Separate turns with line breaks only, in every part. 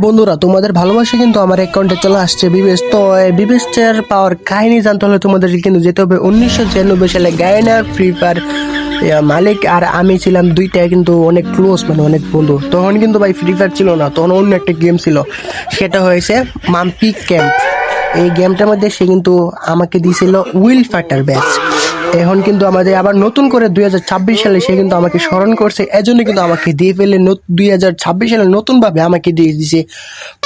বন্ধুরা, তোমাদের ভালোবাসা কিন্তু আমার অ্যাকাউন্টে চলে আসছে বিবেশ। তো বিবেশের পাওয়ার কাহিনী জানতে হলে তোমাদের কিন্তু যেতে হবে 1996 সালে। গায়ানার ফ্রি ফায়ার মালিক আর আমি ছিলাম দুইটা কিন্তু অনেক ক্লোজ, মানে অনেক বন্ধু। তখন কিন্তু ভাই ফ্রি ফায়ার ছিল না, তখন অন্য একটা গেম ছিল, সেটা হয়েছে মাম্পি ক্যাম্প। এই গেমটার মধ্যে সে কিন্তু আমাকে দিয়েছিল উইল ফাইটার ব্যাচ। এখন কিন্তু আমাদের আবার নতুন করে 2026 সালে সে কিন্তু আমাকে স্মরণ করছে, এজন্য কিন্তু আমাকে দিয়ে ফেলে 2026 সালে নতুনভাবে আমাকে দিয়ে দিয়েছে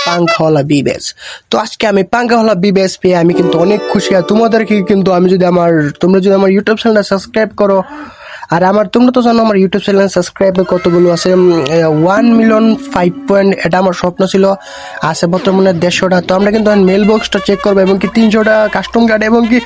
পাঙ্খাওয়ালা বি ব্যাচ। তো আজকে আমি পাঙ্খাওয়ালা বি ব্যাচ পেয়ে আমি কিন্তু অনেক খুশি। আর তোমাদেরকে কিন্তু তোমরা যদি আমার ইউটিউব চ্যানেলটা সাবস্ক্রাইব করো, আর তোমরা তো জানো আমার ইউটিউব চ্যানেল সাবস্ক্রাইবে কতগুলো আছে, 1,000,005 এটা আমার স্বপ্ন ছিল, আছে বর্তমানে 150টা। তো আমরা কিন্তু মেল বক্সটা চেক করবো, এবং কি 300টা কাস্টম কার্ড, এবং কি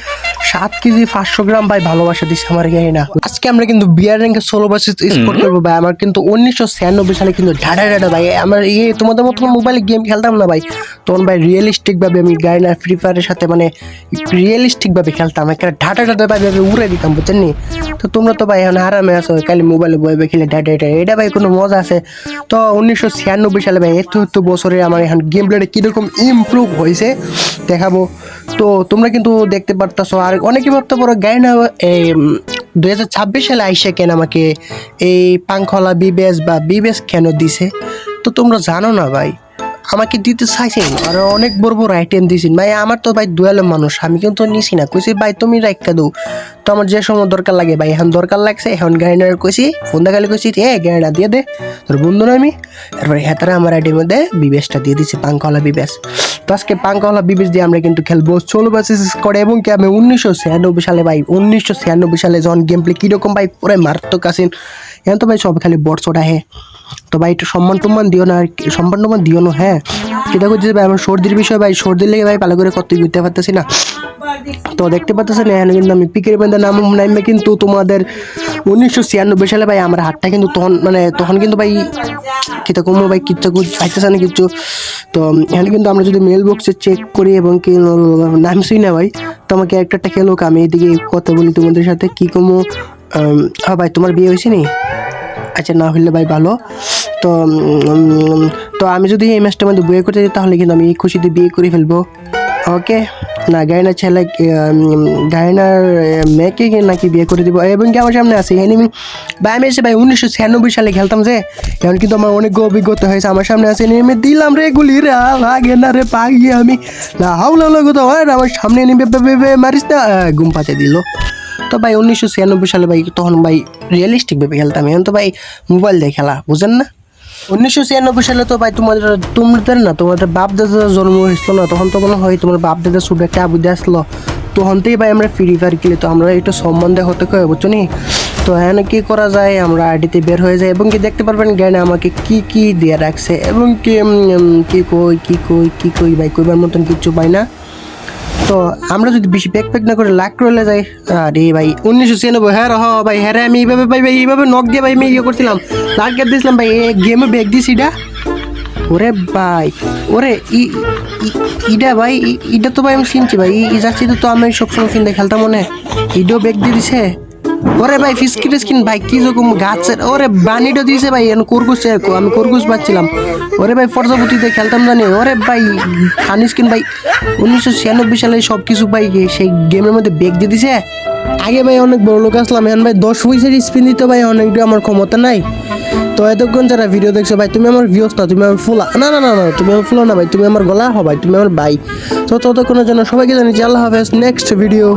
7 কেজি 500 গ্রাম ভাই ভালোবাসা দিচ্ছে আমার গায়ে না। আজকে আমরা কিন্তু বিয়ার র্যাঙ্কে সোলো ভার্সেস স্পোর্ট করবো ভাই। আমার কিন্তু 1996 সালে কিন্তু ঢাডা ভাই আমার তোমাদের মতো মোবাইলে গেম খেলতাম না ভাই। তখন ভাই রিয়েলিস্টিক ভাবে আমি গায়না ফ্রি ফায়ারের সাথে মানে রিয়েলিস্টিক ভাবে খেলতাম, একটা ঢাডা ভাবে উড়ে দিতাম, বুঝছেন নি? তো তোমরা তো ভাই এখন আরামে আছো, খালি মোবাইলে বইবে খেলে ঢাডা এটা ভাই কোনো মজা আছে? তো 1996 সালে ভাই এত বছরে আমার এখন গেম প্লেটা কিরকম ইমপ্রুভ হয়েছে দেখাবো। তো তোমরা কিন্তু দেখতে পারতেছো। আর অনেকে ভাবতে পারো গায়না এই 2026 সালে আইসা কেন আমাকে এই পাঙ্খাওয়ালা বিবেস বা বিবেস কেন দিছে? তো তোমরা জানো না ভাই, আমাকে দিতে চাইছেন আর অনেক বড় বড় আইটেম দিয়েছেন ভাই। আমার তো ভাই দুয়ালে মানুষ, আমি কিন্তু নিছি না, কইছি ভাই তুমি রাখা দাও। তো আমার যে সময় দরকার লাগে ভাই, এখন দরকার লাগছে, এখন গায়নার কইছি, ফোন দেখালে কইছি গায়না দিয়ে দে, তোর বন্ধু না আমি। তারপরে হেতারা আমার আইডির মধ্যে বিবেসটা দিয়ে দিচ্ছে, পাঙ্খাওয়ালা বিবেস। তো আজকে পাঙ্খাওয়ালা বিবেস দিয়ে আমরা কিন্তু খেলবো সোলো ভার্সেস স্কোয়াড। এবং কি আমি 1996 সালে ভাই, 1996 সালে যখন গেম প্লে কিরকম ভাই পুরো মারাত্মক আছেন। এখন তো ভাই সব খালি বট চোটা হে। তো ভাই একটু সম্মান টম্মান দিও না, আর সম্মান টম্মান দিও না। হ্যাঁ, সেটা করছি ভাই আমার সর্দির বিষয় ভাই, সর্দির লেগে ভাই ভালো করে কত বুঝতে পারতেছি না। তো দেখতে পাচ্ছেন এখানে কিন্তু আমি পিকের বেঁধে নামে কিন্তু তোমাদের 1996 সালে ভাই আমার হাতটা কিন্তু তখন কিন্তু ভাই কিতা কমো ভাই, কিচ্ছু পাইতেছে না কিচ্ছু। তো এখানে কিন্তু আমরা যদি মেল বক্সে চেক করি এবং কি নামছই না ভাই, তো আমাকে একটা খেলোক, আমি এদিকে কথা বলি তোমাদের সাথে কি কমো। হ্যাঁ ভাই, তোমার বিয়ে হয়েছে নি? আচ্ছা, না হইলে ভাই ভালো। তো তো আমি যদি এই ম্যাচটার মধ্যে বিয়ে করতে যাই, তাহলে কিন্তু আমি এই খুশিতে বিয়ে করে ফেলবো। ওকে, না গায়নার ছেলে গায়নার মেয়েকে নাকি বিয়ে করে দিব। এবং কি আমার সামনে আছে এনিমি ভাই, আমি এসে ভাই 1996 সালে খেলতাম যে, এখন কিন্তু আমার অনেক অভিজ্ঞতা হয়েছে। আমার সামনে আছে এনিমি, দিলাম রে গুলি রে, লাগে না রে পাগি আমি না হাউলা কোথাও হয় না, আমার সামনে এনিমি মারিস না, ঘুম পাতে দিল। তো ভাই 1996 সালে ভাই তখন ভাই রিয়েলিস্টিক ভাবে খেলতাম, এখন তো ভাই মোবাইল দিয়ে খেলা, বুঝেন না? 1996 সালে তো ভাই তোমাদের বাপ দাদা জন্ম হয়েছিল না, তখন তো মনে হয় তোমার বাপ দাদা শুধু একটা বুদ্ধি আসলো, তখন থেকেই ভাই আমরা ফ্রি ফায়ার খেলি। তো আমরা একটু সম্বন্ধে হতে কয়, বুঝছো নি? তো এখানে কি করা যায়, আমরা আইডিতে বের হয়ে যাই, এবং কি দেখতে পারবেন জ্ঞানে আমাকে কি দিয়ে রাখছে, এবং কি কই ভাই, কইবার মতন কিচ্ছু পাই না। তো আমরা যদি বেশি প্যাক না করে লাক রলে যাই, আরে ভাই 1996, হ্যাঁ ভাই, হ্যাঁ আমি এইভাবে নক দিয়ে ভাই আমি করছিলাম, লাক গেট দিয়েছিলাম ভাই, গেমে ব্যাগ দিছি এটা। ওরে ভাই, ওরে ইটা ভাই, ইটা তো ভাই আমি চিনছি ভাই, যাচ্ছি তো আমি সবসময় চিন্তা খেলতাম মনে, ইডো ব্যাগ দিয়ে দিছে। ওরে ভাই ফিসকিন ভাই, কি রকম গাছের, ওরে বানিটা দিয়েছে ভাই, আমি খরগোশ পাচ্ছিলাম। ওরে ভাই প্রজাপতিতে খেলতাম জানি। ওরে ভাই ফানি স্কিন ভাই, 1996 সালে সব কিছু ভাই সেই গেমের মধ্যে ব্যাগ দিয়ে দিছে। আগে ভাই অনেক বড় লোক আসলাম, এখন ভাই 10 পয়সার স্পিন দিতে ভাই অনেকটা আমার ক্ষমতা নাই। তো এতক্ষণ যারা ভিডিও দেখছো ভাই, তুমি আমার ভিউস না, তুমি আমার ফুলা, না তুমি আমার ফুলা না ভাই, তুমি আমার গলা ভাই, তুমি আমার ভাই। তো ততক্ষণের জন্য সবাইকে জানিয়েছি আল্লাহ হাফেজ, নেক্সট ভিডিও।